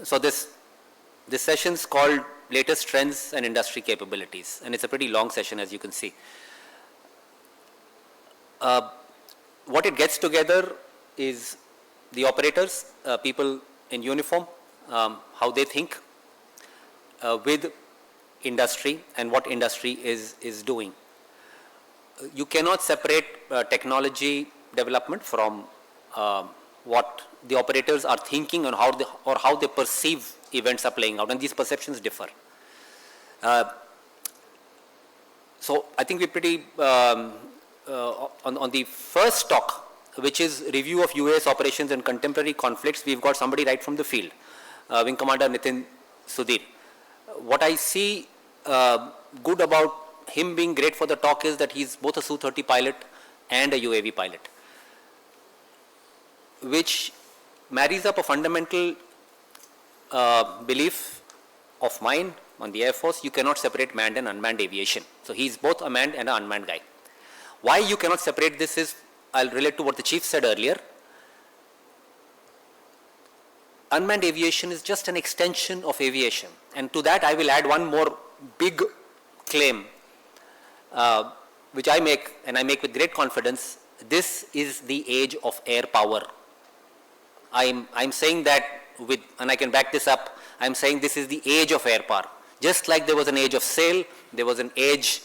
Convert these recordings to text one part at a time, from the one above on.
So this session is called Latest Trends and Industry Capabilities, and it's a pretty long session, as you can see. What it gets together is the operators, people in uniform, how they think with industry and what industry is doing. You cannot separate technology development from what the operators are thinking and how they perceive events are playing out, and these perceptions differ. So I think we're pretty on the first talk, which is review of UAS operations and contemporary conflicts. We've got somebody right from the field, Wing Commander Nitin Sudhir. What I see good about him being great for the talk is that he's both a Su-30 pilot and a UAV pilot, which marries up a fundamental belief of mine on the Air Force. You cannot separate manned and unmanned aviation. So he's both a manned and an unmanned guy. Why you cannot separate this is, I'll relate to what the chief said earlier. Unmanned aviation is just an extension of aviation. And to that I will add one more big claim, which I make, and I make with great confidence. This is the age of air power. I'm saying that with, and I can back this up, I'm saying this is the age of air power. Just like there was an age of sail, there was an age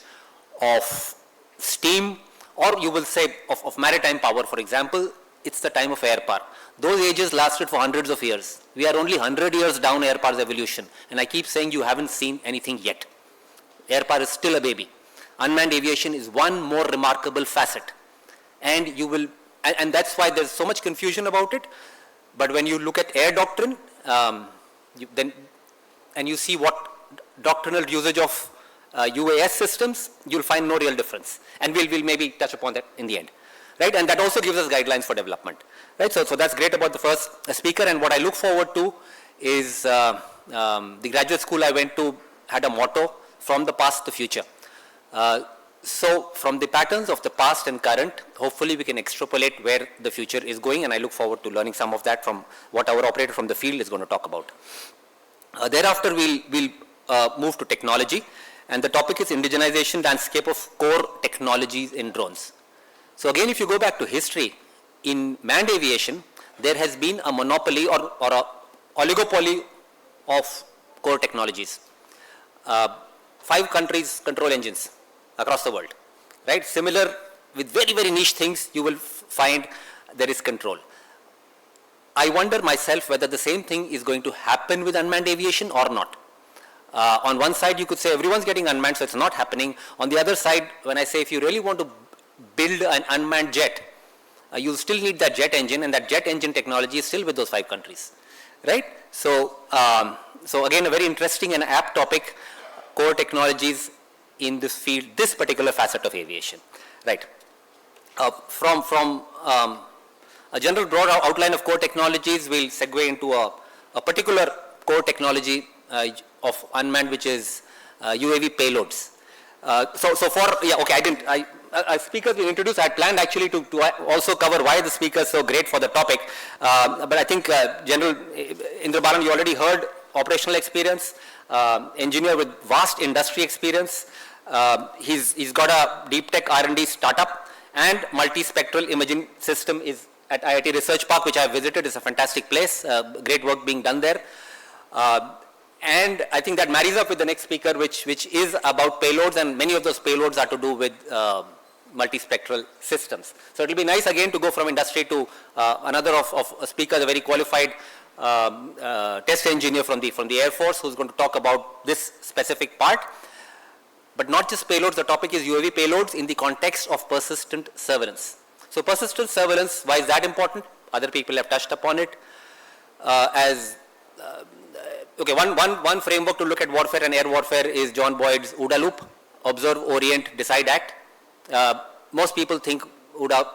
of steam, or you will say of maritime power, for example, it's the time of air power. Those ages lasted for hundreds of years. We are only 100 years down air power's evolution, and I keep saying you haven't seen anything yet. Air power is still a baby. Unmanned aviation is one more remarkable facet, and you will, and that's why there's so much confusion about it. But when you look at air doctrine, and you see what doctrinal usage of UAS systems, you'll find no real difference. And we'll maybe touch upon that in the end, right? And that also gives us guidelines for development, right? So that's great about the first speaker. And what I look forward to is the graduate school I went to had a motto, from the past to future. So from the patterns of the past and current, hopefully we can extrapolate where the future is going, and I look forward to learning some of that from what our operator from the field is going to talk about. Thereafter, we'll move to technology, and the topic is indigenization landscape of core technologies in drones. So again, if you go back to history, in manned aviation, there has been a monopoly or a oligopoly of core technologies. 5 countries control engines across the world, right? Similar with very, very niche things, you will find there is control. I wonder myself whether the same thing is going to happen with unmanned aviation or not. On one side, you could say everyone's getting unmanned, so it's not happening. On the other side, when I say if you really want to build an unmanned jet, you'll still need that jet engine, and that jet engine technology is still with those 5 countries, right? So, so again, a very interesting and apt topic, core technologies in this field, this particular facet of aviation, right? From a general broad outline of core technologies, we'll segue into a particular core technology of unmanned, which is UAV payloads. So for, yeah, okay, speakers will introduce. I had planned actually to also cover why the speaker is so great for the topic. But I think General Indra Balan, you already heard operational experience, engineer with vast industry experience. He's got a deep tech R&D startup, and multispectral imaging system is at IIT Research Park, which I have visited. It's a fantastic place, great work being done there. And I think that marries up with the next speaker, which is about payloads, and many of those payloads are to do with multispectral systems. So it will be nice again to go from industry to another of a speaker, a very qualified test engineer from the Air Force, who's going to talk about this specific part. But not just payloads, the topic is UAV payloads in the context of persistent surveillance. So persistent surveillance, why is that important? Other people have touched upon it. Okay, one framework to look at warfare and air warfare is John Boyd's OODA loop, observe, orient, decide, act. Most people think OODA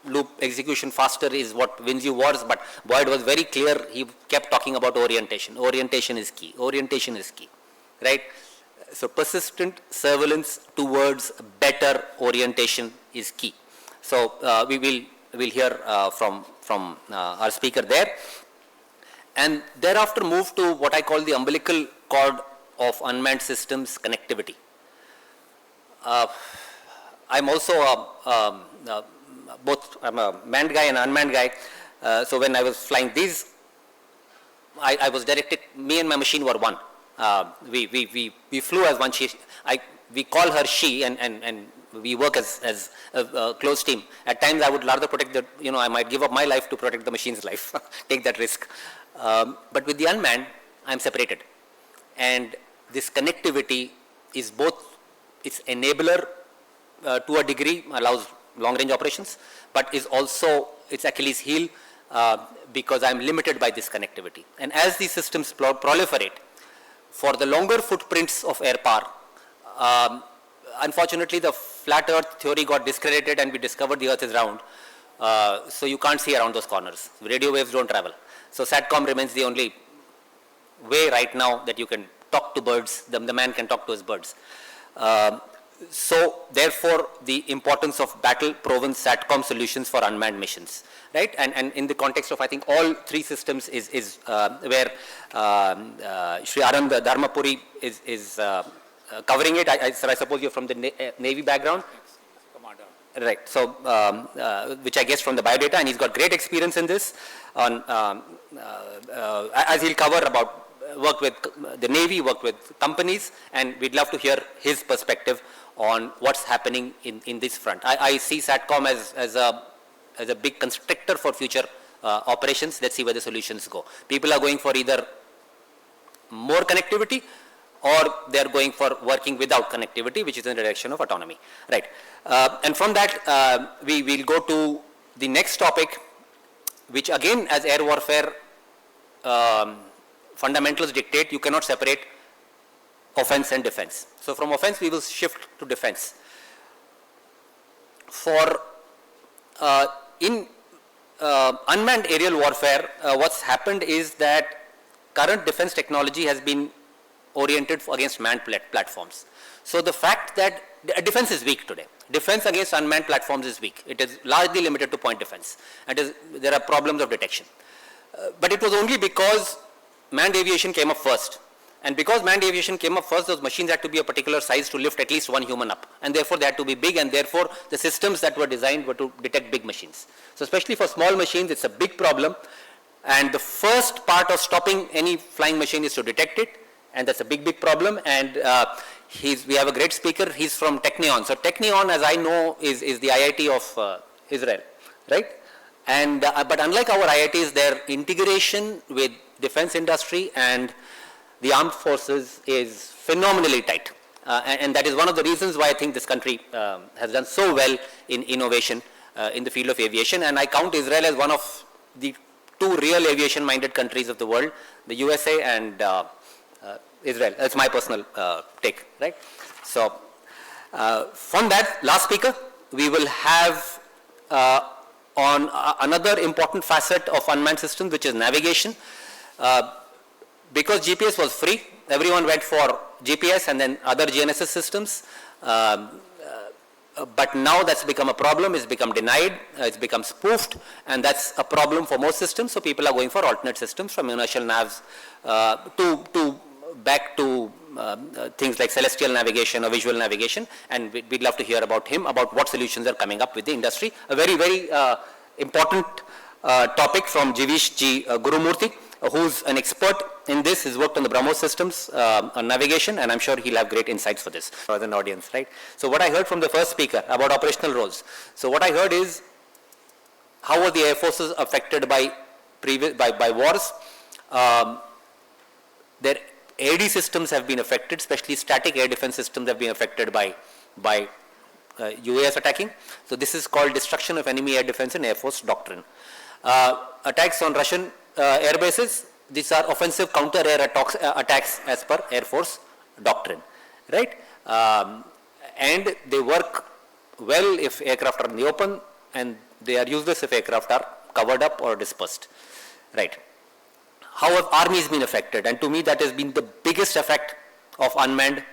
loop execution faster is what wins you wars, but Boyd was very clear. He kept talking about orientation. Orientation is key. Orientation is key, right? So persistent surveillance towards better orientation is key. So we'll hear from our speaker there. and thereafter move to what I call the umbilical cord of unmanned systems connectivity. I'm also I'm a manned guy and unmanned guy. So when I was flying these, I was directed, me and my machine were one. We flew as one. We call her she, and we work as a close team. At times I would rather protect I might give up my life to protect the machine's life, take that risk. But with the unmanned, I'm separated. And this connectivity is both, it's enabler to a degree, allows long range operations, but is also its Achilles heel because I'm limited by this connectivity. And as these systems proliferate, for the longer footprints of air power, unfortunately the flat earth theory got discredited and we discovered the earth is round. So you can't see around those corners. Radio waves don't travel. So SATCOM remains the only way right now that you can talk to birds, the man can talk to his birds. So therefore the importance of battle-proven SATCOM solutions for unmanned missions, right? And in the context of I think all three systems is where Shri Arand Dharmapuri is covering it. Sir, I suppose you're from the Navy background? Commander. Right, so which I guess from the biodata, and he's got great experience in this on, as he'll cover about worked with the Navy, worked with companies, and we'd love to hear his perspective on what's happening in this front. I see SATCOM as a big constrictor for future operations. Let's see where the solutions go. People are going for either more connectivity or they're going for working without connectivity, which is in the direction of autonomy. Right. And from that, we will go to the next topic, which again, as air warfare fundamentals dictate, you cannot separate offense and defense. So from offense, we will shift to defense. For in unmanned aerial warfare, what's happened is that current defense technology has been oriented against manned platforms. So the fact that defense is weak today. Defense against unmanned platforms is weak. It is largely limited to point defense. And there are problems of detection. But it was only because manned aviation came up first. And because manned aviation came up first, those machines had to be a particular size to lift at least one human up. And therefore, they had to be big, and therefore, the systems that were designed were to detect big machines. So especially for small machines, it's a big problem. And the first part of stopping any flying machine is to detect it. And that's a big, big problem. And we have a great speaker. He's from Technion. So Technion, as I know, is the IIT of Israel, right? And but unlike our IITs, their integration with defense industry and the armed forces is phenomenally tight. And that is one of the reasons why I think this country has done so well in innovation in the field of aviation. And I count Israel as one of the two real aviation-minded countries of the world, the USA and Israel. That's my personal take, right? So from that, last speaker, we will have on another important facet of unmanned systems, which is navigation. Because GPS was free, everyone went for GPS and then other GNSS systems. But now that's become a problem, it's become denied, it's become spoofed, and that's a problem for most systems. So people are going for alternate systems from inertial navs back to things like celestial navigation or visual navigation. And we'd love to hear about him, about what solutions are coming up with the industry. A very, very important topic from Jivish G. Gurumurthy, who's an expert in this. He's worked on the BrahMos systems on navigation, and I'm sure he'll have great insights for this for an audience, right? So what I heard from the first speaker about operational roles. So what I heard is how were the air forces affected by wars? Their AD systems have been affected, especially static air defense systems have been affected by UAS attacking. So this is called destruction of enemy air defense and air force doctrine. Attacks on Russian air bases, these are offensive counter air attacks as per Air Force doctrine, right? And they work well if aircraft are in the open, and they are useless if aircraft are covered up or dispersed, right? How have armies been affected? And to me, that has been the biggest effect of unmanned,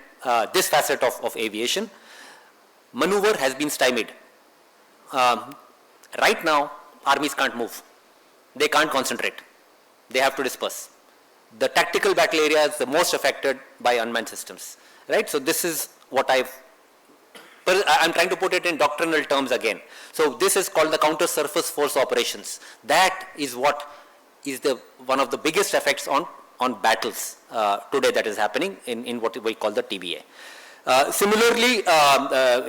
this facet of aviation. Maneuver has been stymied. Right now, armies can't move. They can't concentrate. they have to disperse. The tactical battle area is the most affected by unmanned systems, right? So this is what I'm trying to put it in doctrinal terms again. So this is called the counter surface force operations. That is what is one of the biggest effects on battles today that is happening in what we call the TBA. Similarly,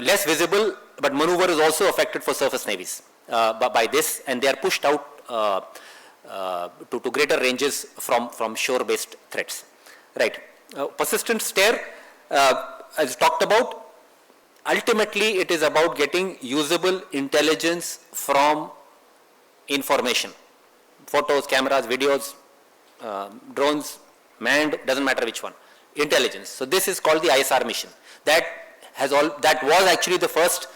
less visible, but maneuver is also affected for surface navies by this, and they are pushed out to greater ranges from shore-based threats. Right. Persistent stare, as talked about, ultimately it is about getting usable intelligence from information. Photos, cameras, videos, drones, manned, doesn't matter which one. Intelligence. So this is called the ISR mission. That was actually the first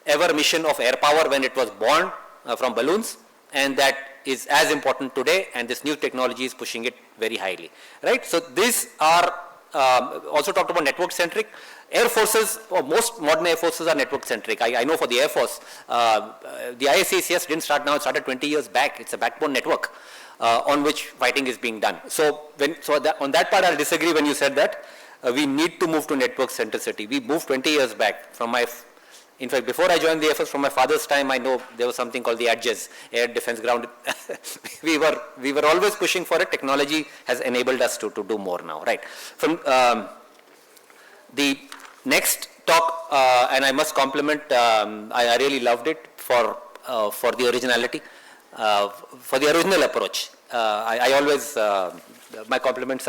ever mission of air power when it was born from balloons, and that is as important today, and this new technology is pushing it very highly, right? So these are also talked about network centric. Air forces, or most modern air forces are network centric. I know for the Air Force, the ACAS didn't start now, it started 20 years back. It's a backbone network on which fighting is being done. So on that part I'll disagree when you said that. We need to move to network centricity. We moved 20 years back from in fact, before I joined the Air Force, from my father's time, I know there was something called the ACAS, Air Defense Ground. we were always pushing for it. Technology has enabled us to do more now, right? From the next talk, and I must compliment, I really loved it for the originality, for the original approach. I always, my compliments,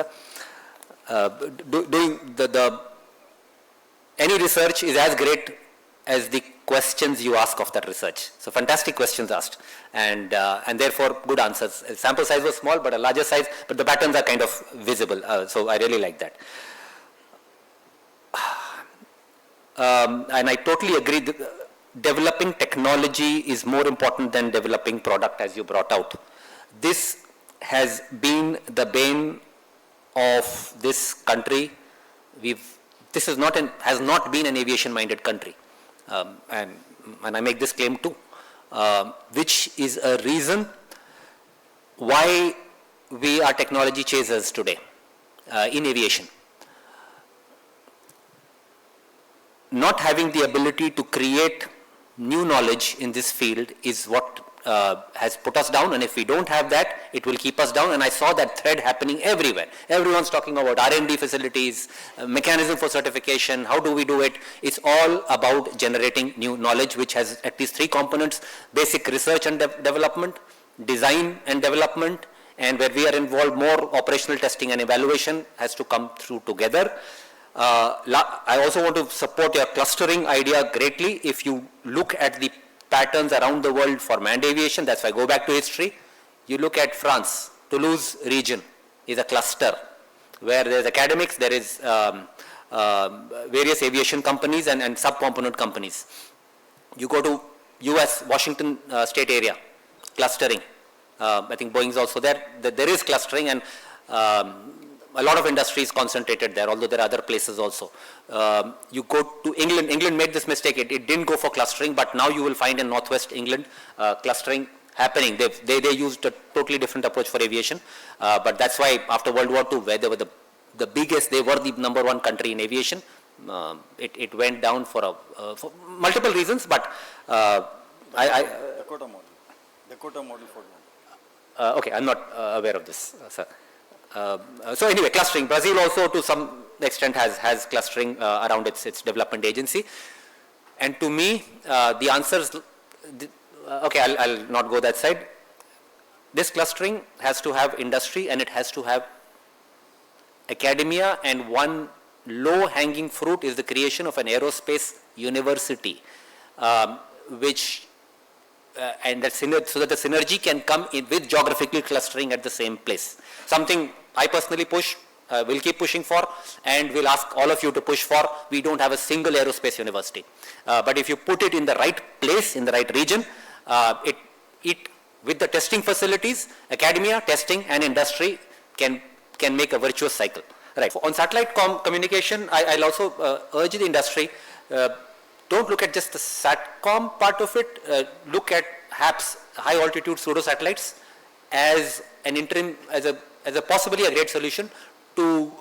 doing any research is as great as the questions you ask of that research. So fantastic questions asked, and therefore good answers. Sample size was small, but a larger size, but the patterns are kind of visible. So I really like that. And I totally agree that developing technology is more important than developing product, as you brought out. This has been the bane of this country. This has not been an aviation-minded country. And I make this claim too, which is a reason why we are technology chasers today in aviation. Not having the ability to create new knowledge in this field is what has put us down, and if we don't have that, it will keep us down. And I saw that thread happening everywhere. Everyone's talking about R&D facilities, mechanism for certification, how do we do it? It's all about generating new knowledge, which has at least three components: basic research and development, design and development, and where we are involved, more operational testing and evaluation has to come through together. I also want to support your clustering idea greatly. If you look at the patterns around the world for manned aviation, that's why I go back to history. You look at France, Toulouse region is a cluster where there's academics, there is various aviation companies and sub-component companies. You go to US, Washington state area, clustering. I think Boeing is also there. There is clustering, and a lot of industry is concentrated there, although there are other places also. You go to England. England made this mistake. It didn't go for clustering, but now you will find in Northwest England clustering happening. They used a totally different approach for aviation, but that's why after World War II, where they were the biggest, they were the #1 country in aviation. It went down for multiple reasons, but Dakota model for one. okay, I'm not aware of this, sir. So anyway, clustering. Brazil also to some extent has clustering around its development agency. And to me, the answers, okay, I'll not go that side. This clustering has to have industry, and it has to have academia, and one low-hanging fruit is the creation of an aerospace university, and that so that the synergy can come in with geographical clustering at the same place. Something I personally push, will keep pushing for, and will ask all of you to push for. We don't have a single aerospace university. But if you put it in the right place, in the right region, it with the testing facilities, academia, testing, and industry can make a virtuous cycle. Right. On satellite communication, I'll also urge the industry, don't look at just the SATCOM part of it. Look at HAPS, high altitude pseudo satellites. as an interim, as a possibly a great solution to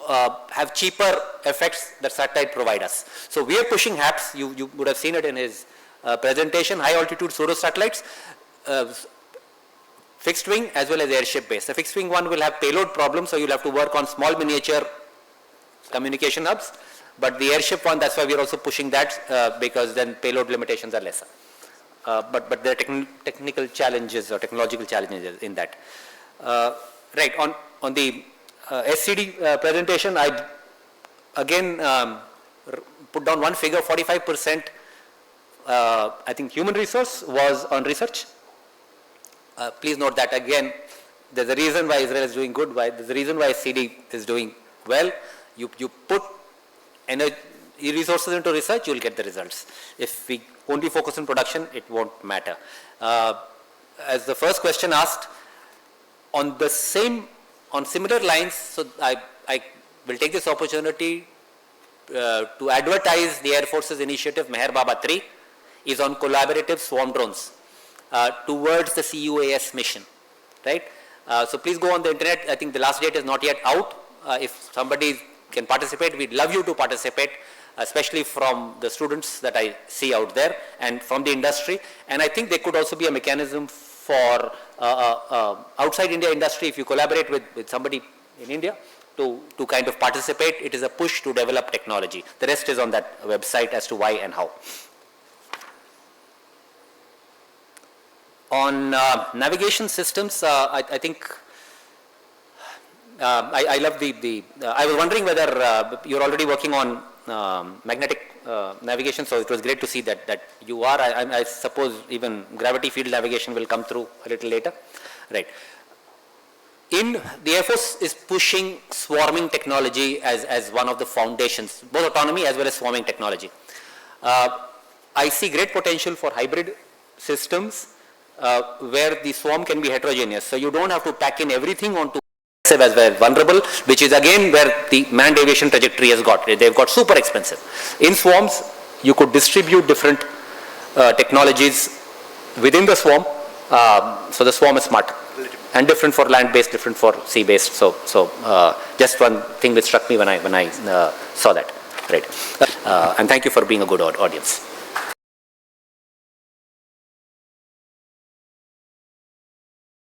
have cheaper effects that satellite provide us. So we are pushing HAPS. You would have seen it in his presentation, high altitude pseudo satellites, fixed wing as well as airship based. The fixed wing one will have payload problems, so you'll have to work on small miniature communication hubs. But the airship one, that's why we're also pushing that because then payload limitations are lesser. But there are technical challenges or technological challenges in that. Right, on the SCD presentation, I again put down one figure, 45% I think human resource was on research. Please note that again, there's a reason why Israel is doing good, there's a reason why SCD is doing well. You put resources into research, you'll get the results. If we only focus on production, it won't matter. As the first question asked, on similar lines, so I will take this opportunity to advertise the Air Force's initiative, Meher Baba 3, is on collaborative swarm drones towards the CUAS mission, right? So please go on the internet. I think the last date is not yet out. If somebody can participate, we'd love you to participate, especially from the students that I see out there and from the industry. And I think there could also be a mechanism for outside India industry, if you collaborate with somebody in India to kind of participate. It is a push to develop technology. The rest is on that website as to why and how. On navigation systems, I think I love I was wondering whether you're already working on magnetic navigation, so it was great to see that you are. I suppose even gravity field navigation will come through a little later. Right. The Air Force is pushing swarming technology as one of the foundations, both autonomy as well as swarming technology. I see great potential for hybrid systems where the swarm can be heterogeneous. So you don't have to pack in everything onto as well vulnerable, which is again where the manned aviation trajectory has got. They've got super expensive. In swarms, you could distribute different technologies within the swarm. So the swarm is smart and different for land-based, different for sea-based. So just one thing that struck me when I saw that. Right. And thank you for being a good audience.